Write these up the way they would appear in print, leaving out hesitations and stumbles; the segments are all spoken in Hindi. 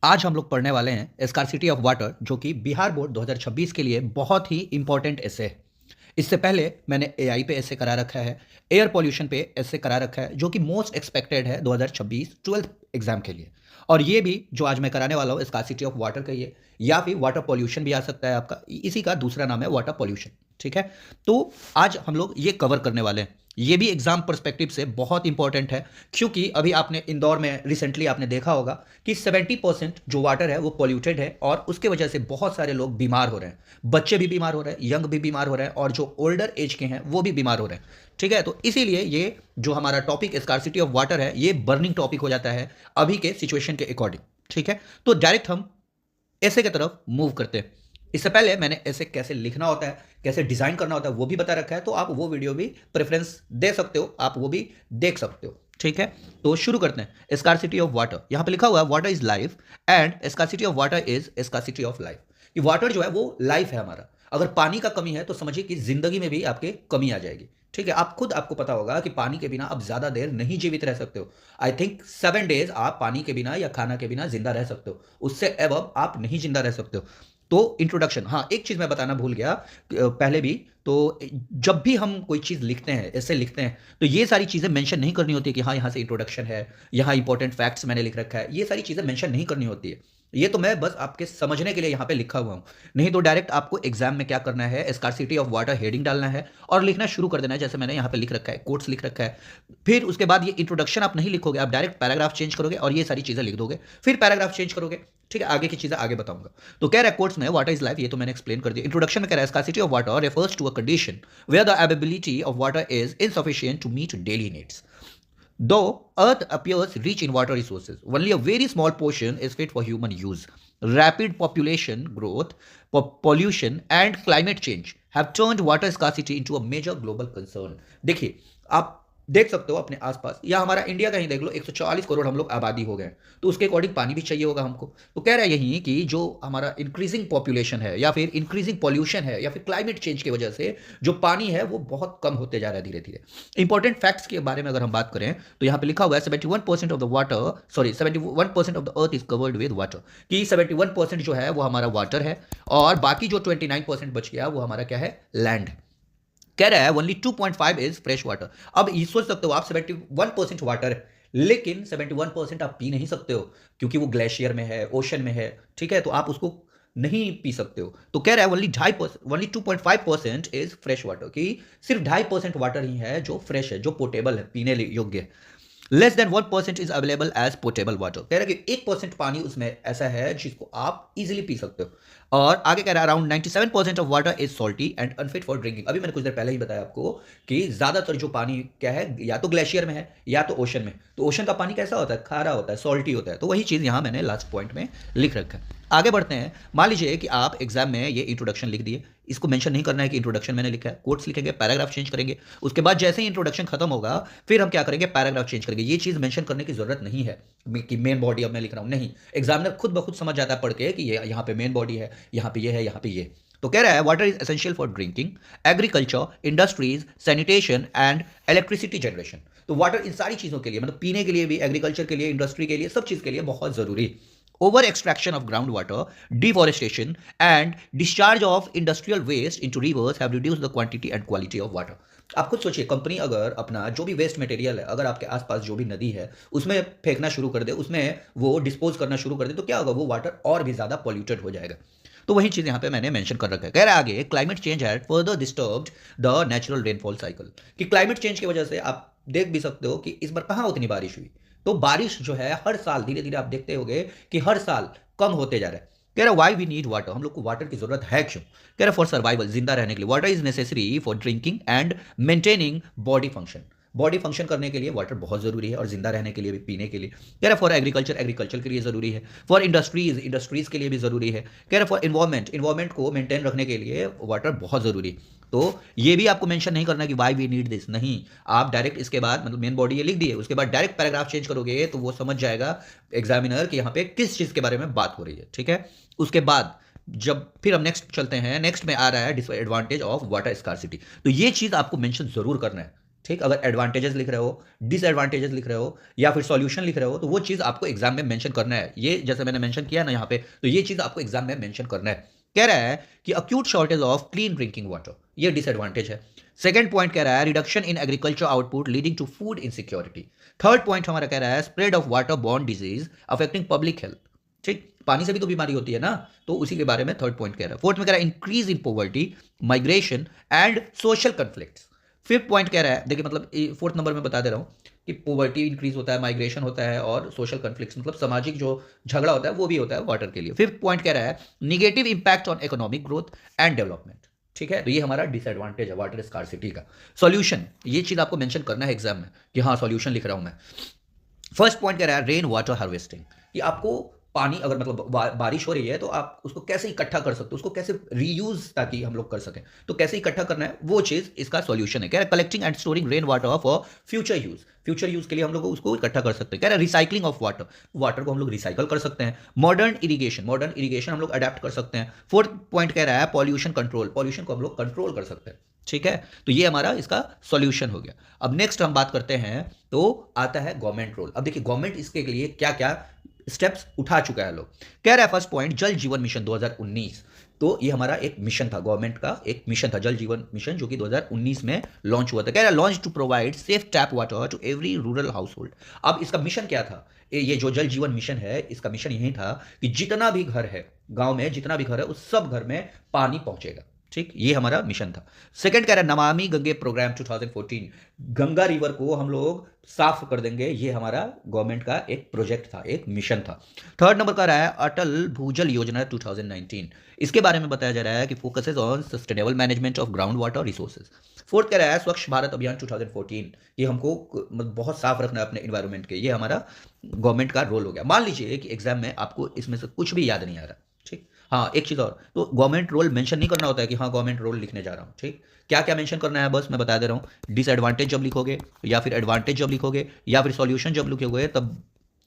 आज हम लोग पढ़ने वाले हैं स्कार्सिटी ऑफ वाटर, जो कि बिहार बोर्ड 2026 के लिए बहुत ही इंपॉर्टेंट ऐसे है। इससे पहले मैंने एआई पे ऐसे करा रखा है, एयर पॉल्यूशन पे ऐसे करा रखा है, जो कि मोस्ट एक्सपेक्टेड है 2026 ट्वेल्थ एग्जाम के लिए। और ये भी जो आज मैं कराने वाला हूँ स्कार्सिटी ऑफ वाटर का ये, या फिर वाटर पॉल्यूशन भी आ सकता है आपका, इसी का दूसरा नाम है वाटर पॉल्यूशन। ठीक है, तो आज हम लोग ये कवर करने वाले हैं। ये भी एग्जाम पर्सपेक्टिव से बहुत इंपॉर्टेंट है, क्योंकि अभी आपने इंदौर में रिसेंटली आपने देखा होगा कि 70% जो वाटर है वो पॉल्यूटेड है, और उसके वजह से बहुत सारे लोग बीमार हो रहे हैं। बच्चे भी बीमार हो रहे हैं, यंग भी बीमार हो रहे हैं, और जो ओल्डर एज के हैं वो भी बीमार हो रहे हैं। ठीक है, तो इसीलिए ये जो हमारा टॉपिक स्कार्सिटी ऑफ वाटर है, ये बर्निंग टॉपिक हो जाता है अभी के सिचुएशन के अकॉर्डिंग। ठीक है, तो डायरेक्ट हम ऐसे की तरफ मूव करते हैं। इससे पहले मैंने ऐसे कैसे लिखना होता है, कैसे डिजाइन करना होता है, वो भी बता रखा है, तो आप वो वीडियो भी प्रेफरेंस दे सकते हो, आप वो भी देख सकते हो। ठीक है, तो शुरू करते हैं। स्कार्सिटी ऑफ वाटर, यहां पे लिखा हुआ है water is life and scarcity of water is scarcity of life. कि वाटर जो है वो लाइफ है हमारा। अगर पानी का कमी है तो समझिए कि जिंदगी में भी आपके कमी आ जाएगी। ठीक है, आप खुद आपको पता होगा कि पानी के बिना आप ज्यादा देर नहीं जीवित रह सकते हो। आई थिंक 7 डेज आप पानी के बिना या खाना के बिना जिंदा रह सकते हो, उससे एबव आप नहीं जिंदा रह सकते हो। तो इंट्रोडक्शन, हाँ एक चीज मैं बताना भूल गया पहले भी। तो जब भी हम कोई चीज लिखते हैं, ऐसे लिखते हैं, तो ये सारी चीजें मेंशन नहीं करनी होती है कि हाँ यहाँ से इंट्रोडक्शन है, यहाँ इंपॉर्टेंट फैक्ट्स मैंने लिख रखा है, ये सारी चीजें मेंशन नहीं करनी होती है। ये तो मैं बस आपके समझने के लिए यहाँ पे लिखा हुआ हूँ। नहीं तो डायरेक्ट आपको एग्जाम में क्या करना है, स्कार्सिटी ऑफ वाटर हेडिंग डालना है और लिखना शुरू कर देना है, जैसे मैंने यहाँ पे लिख रखा है, कोट्स लिख रखा है। फिर उसके बाद ये इंट्रोडक्शन आप नहीं लिखोगे, आप डायरेक्ट पैराग्राफ चेंज करोगे और ये सारी चीजें लिख दोगे, फिर पैराग्राफ चेंज करोगे। ठीक है, आगे की चीजें आगे बताऊंगा। तो कह रहा है कोर्ट्स में वाटर इज लाइफ, ये तो मैंने एक्सप्लेन कर दिया। इंट्रोडक्शन में कह रहा है scarcity of water refers to a condition where the availability of water is insufficient to meet daily needs. Though Earth appears rich in water resources, only a very small portion is fit for human use. Rapid population growth, pollution, and climate change have turned water scarcity into a major global concern. देखिए, आप देख सकते हो अपने आसपास, या हमारा इंडिया का ही देख लो, 140 करोड़ हम लोग आबादी हो गए, तो उसके अकॉर्डिंग पानी भी चाहिए होगा हमको। तो कह रहा है यही कि जो हमारा इंक्रीजिंग पॉपुलेशन है, या फिर इंक्रीजिंग पॉल्यूशन है, या फिर क्लाइमेट चेंज की वजह से जो पानी है वो बहुत कम होते जा रहा है धीरे धीरे। इंपॉर्टेंट फैक्ट्स के बारे में अगर हम बात करें, तो यहाँ पे लिखा हुआ है 71% of the water, sorry 71% of the earth is covered with water. कि 71% जो है वो हमारा वाटर है, और बाकी जो 29% बच गया वो हमारा क्या है, लैंड। कह रहा है ओनली 2.5 इज फ्रेश वाटर। अब ये सोच सकते हो आप, 71% वाटर है, लेकिन 71% आप पी नहीं सकते हो, क्योंकि वो ग्लेशियर में है, ओशन में है। ठीक है, तो आप उसको नहीं पी सकते हो। तो कह रहा है only 2.5%, only 2.5% is fresh water, कि सिर्फ 2.5% वाटर ही है जो फ्रेश है, जो पोर्टेबल है, पीने योग्य है। Less than 1% is available as potable water. कह रहा है कि 1% पानी उसमें ऐसा है जिसको आप इजिली पी सकते हो। और आगे कह रहा है around 97% of water is salty and unfit for drinking. अभी मैंने कुछ देर पहले ही बताया आपको कि ज्यादातर जो पानी क्या है, या तो ग्लेशियर में है या तो ओशन में। तो ओशन का पानी कैसा होता है, खारा होता है, सॉल्टी होता है। तो वही चीज यहां मैंने लास्ट पॉइंट में लिख रखा है। आगे बढ़ते हैं। मान लीजिए कि आप एग्जाम में ये इंट्रोडक्शन लिख दिए, इसको मेंशन नहीं करना है कि इंट्रोडक्शन मैंने लिखा है, कोट्स लिखेंगे, पैराग्राफ चेंज करेंगे। उसके बाद जैसे ही इंट्रोडक्शन खत्म होगा, फिर हम क्या करेंगे, पैराग्राफ चेंज करेंगे। ये चीज मेंशन करने की जरूरत नहीं है कि मेन बॉडी अब मैं लिख रहा हूं, नहीं। एग्जामिनर खुद ब खुद समझ जाता है पढ़ के कि ये यहाँ पे मेन बॉडी है, यहाँ पे ये है, यहाँ पे ये। तो कह रहा है water is essential for drinking, agriculture, industries, sanitation and electricity generation. तो वाटर इन सारी चीजों के लिए, मतलब पीने के लिए भी, एग्रीकल्चर के लिए, इंडस्ट्री के लिए, सब चीज के लिए बहुत जरूरी। Over extraction of groundwater, deforestation, and discharge of industrial waste into rivers have reduced the quantity and quality of water. आप खुद सोचिए, कंपनी अगर अपना जो भी वेस्ट मटेरियल है, अगर आपके आसपास जो भी नदी है उसमें फेंकना शुरू कर दे, उसमें वो डिस्पोज करना शुरू कर दे, तो क्या होगा, वो वाटर और भी ज्यादा पॉल्यूटेड हो जाएगा। तो वही चीज यहाँ पे मैंने मेंशन कर रखा है। कह रहा है आगे, climate change had further disturbed the natural rainfall cycle. कि क्लाइमेट चेंज की वजह से आप देख भी सकते हो कि इस बार कहाँ उतनी बारिश हुई। तो बारिश जो है हर साल धीरे धीरे आप देखते होंगे कि हर साल कम होते जा रहा है। कह रहा वाई वी नीड वाटर, हम लोग को वाटर की जरूरत है क्यों। कह रहा फॉर सर्वाइवल, जिंदा रहने के लिए। Water is necessary for drinking and maintaining body function. Body function करने के लिए वाटर बहुत जरूरी है, और जिंदा रहने के लिए भी, पीने के लिए। कह रहा फॉर एग्रीकल्चर, एग्रीकल्चर के लिए जरूरी है। फॉर इंडस्ट्रीज, इंडस्ट्रीज के लिए भी जरूरी है। कह रहा फॉर इन्वायरमेंट, इन्वायरमेंट को मेंटेन रखने के लिए वाटर बहुत जरूरी है। तो ये भी आपको मेंशन नहीं करना कि वाई वी नीड दिस, नहीं। आप डायरेक्ट इसके बाद, मतलब मेन बॉडी ये लिख दी है, उसके बाद डायरेक्ट पैराग्राफ चेंज करोगे तो वो समझ जाएगा एग्जामिनर कि यहाँ पे किस चीज के बारे में बात हो रही है। ठीक है, उसके बाद जब फिर हम नेक्स्ट चलते हैं, नेक्स्ट में आ रहा है डिसएडवांटेज ऑफ वाटर स्कार्सिटी। तो ये चीज आपको मेंशन जरूर करना है। ठीक, अगर एडवांटेजेस लिख रहे हो, डिसएडवांटेजेस लिख रहे हो या फिर सॉल्यूशन लिख रहे हो, तो वो चीज़ आपको एग्जाम में मेंशन करना है। ये जैसे मैंने मेंशन किया ना यहाँ पे, तो ये चीज़ आपको एग्जाम में मेंशन करना है। कह रहा है कि acute shortage of clean drinking water, ये डिसएडवांटेज है। सेकंड पॉइंट कह रहा है reduction in agriculture output leading to food insecurity. Third point हमारा कह रहा है spread of water borne disease affecting public health. ठीक, पानी से भी तो बीमारी होती है ना, तो उसी के बारे में थर्ड पॉइंट कह रहा है। फोर्थ में कह रहा है increase in poverty, migration and social conflicts. Fifth point कह रहा है, देखिए मतलब फोर्थ नंबर में बता दे रहा हूँ कि पॉवर्टी इंक्रीज होता है, माइग्रेशन होता है और सोशल कन्फ्लिक्ट्स मतलब सामाजिक जो झगड़ा होता है वो भी होता है वाटर के लिए। फिफ्थ पॉइंट कह रहा है negative impact on economic growth and development. ठीक है, तो ये हमारा डिसएडवांटेज है वाटर स्कार्सिटी का। सॉल्यूशन, ये चीज आपको मेंशन करना है एग्जाम में कि हाँ सॉल्यूशन लिख रहा हूं मैं। फर्स्ट पॉइंट कह रहा है रेन वाटर हार्वेस्टिंग, कि आपको पानी अगर मतलब बारिश हो रही है तो आप उसको कैसे इकट्ठा कर सकते हो, उसको कैसे रीयूज ताकि हम लोग कर सकें, तो कैसे इकट्ठा करना है वो चीज इसका सॉल्यूशन है। कह रहा है collecting and storing rain water for future use, future use के लिए हम लोग उसको इकट्ठा कर सकते हैं। कह रहा है रिसाइकलिंग ऑफ वाटर, वाटर को हम लोग रिसाइकल कर सकते हैं। मॉडर्न इरीगेशन हम लोग अडेप्ट कर सकते हैं। फोर्थ पॉइंट कह रहा है पॉल्यूशन कंट्रोल, पॉल्यूशन को हम लोग कंट्रोल कर सकते हैं। ठीक है, तो ये हमारा इसका सॉल्यूशन हो गया। अब नेक्स्ट हम बात करते हैं, तो आता है गवर्नमेंट रोल। अब देखिए गवर्नमेंट इसके लिए क्या क्या स्टेप्स उठा चुका है लोग। कह रहा है फर्स्ट पॉइंट जल जीवन मिशन 2019, तो ये हमारा एक मिशन था, गवर्नमेंट का एक मिशन था जल जीवन मिशन, जो कि 2019 में लॉन्च हुआ था। कह रहा है launch to provide safe tap water to every rural house hold. अब इसका मिशन क्या था, ये जो जल जीवन मिशन है इसका मिशन यही था कि जितना भी घर है गांव में, जितना भी घर है उस सब घर में पानी पहुंचेगा। ठीक, ये हमारा मिशन था। सेकंड कह रहा है नमामि गंगे प्रोग्राम 2014, गंगा रिवर को हम लोग साफ कर देंगे, ये हमारा गवर्नमेंट का एक प्रोजेक्ट था, एक मिशन था। थर्ड नंबर कह रहा है अटल भूजल योजना 2019, इसके बारे में बताया जा रहा है कि focuses on sustainable management of ground water resources. Fourth कह रहा है स्वच्छ भारत अभियान 2014, ये हमको बहुत साफ रखना है अपने इन्वायरमेंट के, ये हमारा गवर्नमेंट का रोल हो गया। मान लीजिए कि एग्जाम में आपको इसमें से कुछ भी याद नहीं आ रहा, ठीक, हाँ एक चीज़ और, तो गवर्नमेंट रोल मेंशन नहीं करना होता है कि हाँ गवर्नमेंट रोल लिखने जा रहा हूँ। ठीक, क्या क्या मेंशन करना है बस मैं बता दे रहा हूँ। डिसएडवांटेज जब लिखोगे या फिर एडवांटेज जब लिखोगे या फिर सॉल्यूशन जब लिखोगे तब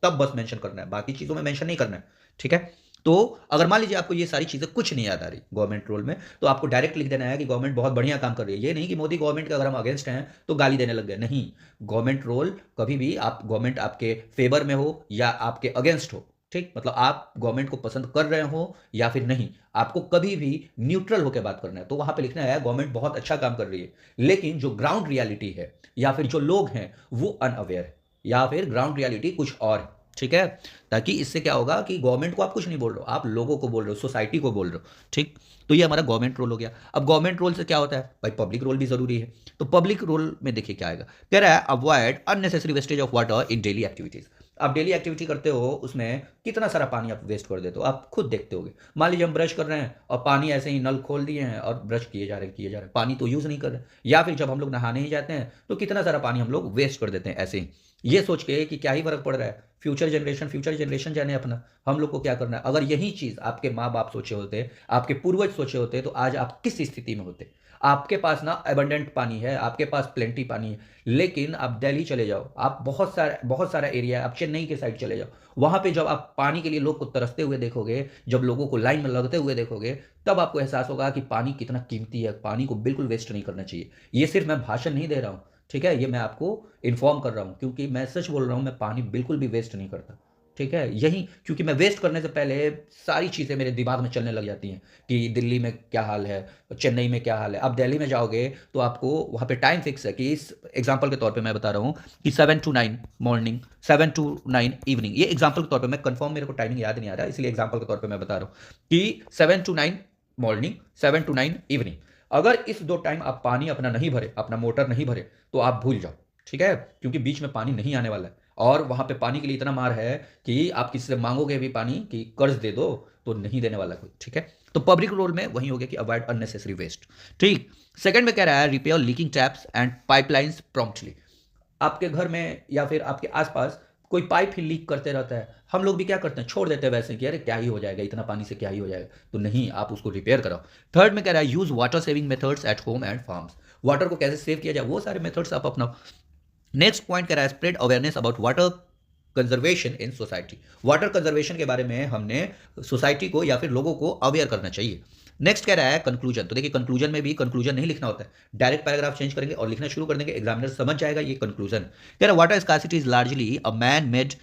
तब बस मेंशन करना है, बाकी चीज़ों में मेंशन नहीं करना है। ठीक है, तो अगर मान लीजिए आपको ये सारी चीज़ें कुछ नहीं याद आ रही गवर्नमेंट रोल में, तो आपको डायरेक्ट लिख देना है कि गवर्नमेंट बहुत बढ़िया काम कर रही है। ये नहीं कि मोदी गवर्नमेंट का अगर हम अगेंस्ट हैं तो गाली देने लग गए, नहीं। गवर्नमेंट रोल कभी भी आप गवर्नमेंट आपके फेवर में हो या आपके अगेंस्ट हो, ठीक, मतलब आप गवर्नमेंट को पसंद कर रहे हो या फिर नहीं, आपको कभी भी न्यूट्रल होकर बात करना है। तो वहां पे लिखना है गवर्नमेंट बहुत अच्छा काम कर रही है, लेकिन जो ग्राउंड रियलिटी है या फिर जो लोग हैं वो अनअवेयर है या फिर ग्राउंड रियलिटी कुछ और है। ठीक है, ताकि इससे क्या होगा कि गवर्नमेंट को आप कुछ नहीं बोल रहे हो, आप लोगों को बोल रहे हो, सोसाइटी को बोल रहे हो। ठीक, तो ये हमारा गवर्नमेंट रोल हो गया। अब गवर्नमेंट रोल से क्या होता है भाई, पब्लिक रोल भी जरूरी है। तो पब्लिक रोल में देखिए क्या आएगा, कह रहा है avoid unnecessary wastage of water in daily activities. आप डेली एक्टिविटी करते हो उसमें कितना सारा पानी आप वेस्ट कर देते हो, आप खुद देखते होगे। मान लीजिए हम ब्रश कर रहे हैं और पानी ऐसे ही नल खोल दिए हैं और ब्रश किए जा रहे हैं, पानी तो यूज़ नहीं कर रहे। या फिर जब हम लोग नहाने ही जाते हैं तो कितना सारा पानी हम लोग वेस्ट कर देते हैं ऐसे ही, ये सोच के कि क्या ही फर्क पड़ रहा है, फ्यूचर जनरेशन जाने अपना, हम लोग को क्या करना है। अगर यही चीज़ आपके माँ बाप सोचे होते, आपके पूर्वज सोचे होते, तो आज आप किस स्थिति में होते। आपके पास ना एबंडेंट पानी है, आपके पास प्लेंटी पानी है, लेकिन आप दिल्ली चले जाओ, आप बहुत सारा एरिया है, आप चेन्नई के साइड चले जाओ, वहां पे जब आप पानी के लिए लोग को तरसते हुए देखोगे, जब लोगों को लाइन में लगते हुए देखोगे, तब आपको एहसास होगा कि पानी कितना कीमती है, पानी को बिल्कुल वेस्ट नहीं करना चाहिए। ये सिर्फ मैं भाषण नहीं दे रहा हूँ, ठीक है, ये मैं आपको इन्फॉर्म कर रहा हूँ क्योंकि मैं सच बोल रहा हूँ, मैं पानी बिल्कुल भी वेस्ट नहीं करता। ठीक है, यही क्योंकि मैं वेस्ट करने से पहले सारी चीज़ें मेरे दिमाग में चलने लग जाती हैं कि दिल्ली में क्या हाल है, चेन्नई में क्या हाल है। अब दिल्ली में जाओगे तो आपको वहाँ पे टाइम फिक्स है कि इस एग्जांपल के तौर पे मैं बता रहा हूँ कि 7 to 9 मॉर्निंग, 7 to 9 इवनिंग। ये एग्जांपल के तौर पे, मैं कंफर्म मेरे को टाइमिंग याद नहीं आ रहा, इसलिए एग्जांपल के तौर पे मैं बता रहा हूँ कि 7 to 9 मॉर्निंग, 7 to 9 इवनिंग। अगर इस दो टाइम आप पानी अपना नहीं भरे, अपना मोटर नहीं भरे, तो आप भूल जाओ। ठीक है, क्योंकि बीच में पानी नहीं आने वाला है और वहां पे पानी के लिए इतना मार है कि आप किसी से मांगोगे भी पानी कि कर्ज दे दो तो नहीं देने वाला कोई। ठीक है, तो पब्लिक रोल में वही हो गया कि अवॉइड अननेसेसरी वेस्ट। ठीक, सेकंड में कह रहा है repair leaking taps and pipelines promptly. आपके घर में या फिर आपके आसपास कोई पाइप ही लीक करते रहता है, हम लोग भी क्या करते हैं, छोड़ देते हैं वैसे कि अरे क्या ही हो जाएगा, इतना पानी से क्या ही हो जाएगा, तो नहीं, आप उसको रिपेयर कराओ। थर्ड में कह रहा है use water saving methods at home and farms, water को कैसे सेव किया जाए वो सारे मेथड्स आप अपनाओ। नेक्स्ट पॉइंट कह रहा है spread awareness about water conservation in society. Water conservation के बारे में हमने सोसाइटी को या फिर लोगों को अवेयर करना चाहिए। नेक्स्ट कह रहा है कंक्लूजन। तो देखिए कंक्लूजन में भी कंक्लूजन नहीं लिखना होता है, डायरेक्ट पैराग्राफ चेंज करेंगे और लिखना शुरू कर देंगे, एग्जामिनर समझ जाएगा ये कंक्लूजन। कह रहा है water scarcity is largely a man made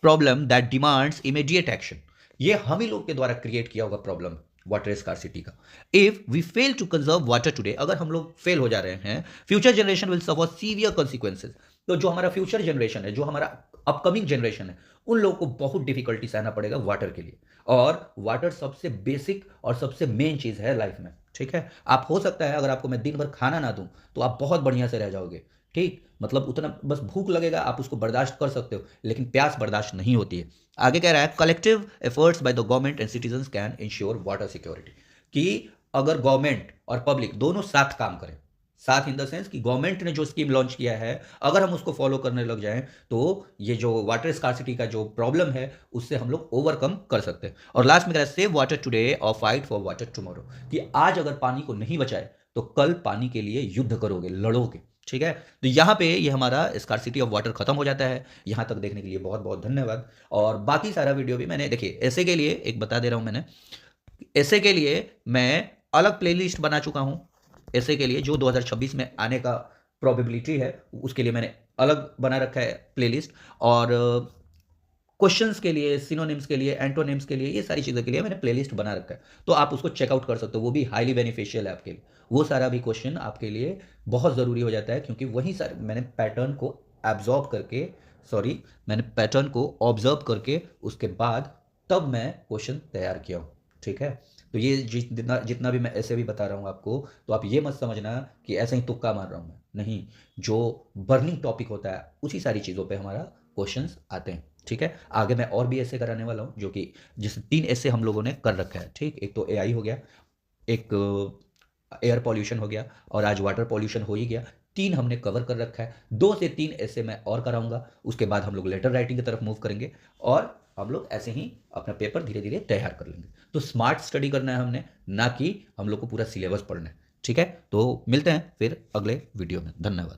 problem that demands immediate action. ये हम ही लोग के द्वारा क्रिएट किया होगा प्रॉब्लम वाटर स्कार्सिटी का। If we fail to conserve water today, अगर हम लोग फेल हो जा रहे हैं, future generation will suffer severe consequences. तो जो हमारा फ्यूचर जनरेशन है, जो हमारा अपकमिंग जनरेशन है, उन लोगों को बहुत डिफिकल्टी सहना पड़ेगा वाटर के लिए। और वाटर सबसे बेसिक और सबसे मेन चीज है लाइफ में, ठीक है। आप हो सकता है अगर आपको मैं दिन भर खाना ना दूं तो आप बहुत बढ़िया से रह जाओगे, ठीक, मतलब उतना बस भूख लगेगा, आप उसको बर्दाश्त कर सकते हो, लेकिन प्यास बर्दाश्त नहीं होती है। आगे कह रहा है collective efforts by the government and citizens can ensure water security. कि अगर गवर्नमेंट और पब्लिक दोनों साथ काम करें, साथ इन द सेंस कि गवर्नमेंट ने जो स्कीम लॉन्च किया है अगर हम उसको फॉलो करने लग जाएं तो ये जो वाटर स्कार्सिटी का जो प्रॉब्लम है उससे हम लोग ओवरकम कर सकते हैं। और लास्ट में कह रहा है सेव वाटर टुडे और फाइट फॉर वाटर टुमारो। कि आज अगर पानी को नहीं बचाए तो कल पानी के लिए युद्ध करोगे, लड़ोगे, ठीक है। तो यहाँ पे ये हमारा स्कार्सिटी ऑफ वाटर खत्म हो जाता है। यहाँ तक देखने के लिए बहुत बहुत धन्यवाद। और बाकी सारा वीडियो भी मैंने देखिए ऐसे के लिए एक बता दे रहा हूँ, मैंने ऐसे के लिए मैं अलग प्लेलिस्ट बना चुका हूँ। ऐसे के लिए जो 2026 में आने का प्रोबेबिलिटी है उसके लिए मैंने अलग बना रखा है प्लेलिस्ट। और क्वेश्चंस के लिए, सिनोनिम्स के लिए, एंटोनिम्स के लिए, ये सारी चीज़ों के लिए मैंने प्लेलिस्ट बना रखा है, तो आप उसको चेकआउट कर सकते हो। वो भी हाईली बेनिफिशियल है आपके लिए। वो सारा भी क्वेश्चन आपके लिए बहुत ज़रूरी हो जाता है क्योंकि वही सारे मैंने पैटर्न को एब्जॉर्ब करके, सॉरी, मैंने पैटर्न को ऑब्जर्व करके उसके बाद तब मैं क्वेश्चन तैयार किया हूँ, ठीक है। तो ये जितना जितना भी मैं ऐसे भी बता रहा हूँ आपको, तो आप ये मत समझना कि ऐसे ही तुक्का मार रहा हूँ मैं, नहीं। जो बर्निंग टॉपिक होता है उसी सारी चीज़ों पे हमारा क्वेश्चंस आते हैं, ठीक है। आगे मैं और भी ऐसे कराने वाला हूँ जो कि जिस 3 ऐसे हम लोगों ने कर रखा है, ठीक। एक तो एआई हो गया, एक एयर पॉल्यूशन हो गया और आज वाटर पॉल्यूशन हो ही गया। 3 हमने कवर कर रखा है। 2 से 3 ऐसे मैं और कराऊंगा। उसके बाद हम लोग लेटर राइटिंग की तरफ मूव करेंगे और हम लोग ऐसे ही अपना पेपर धीरे धीरे तैयार कर लेंगे। तो स्मार्ट स्टडी करना है हमने, ना कि हम लोग को पूरा सिलेबस पढ़ना है, ठीक है। तो मिलते हैं फिर अगले वीडियो में। धन्यवाद।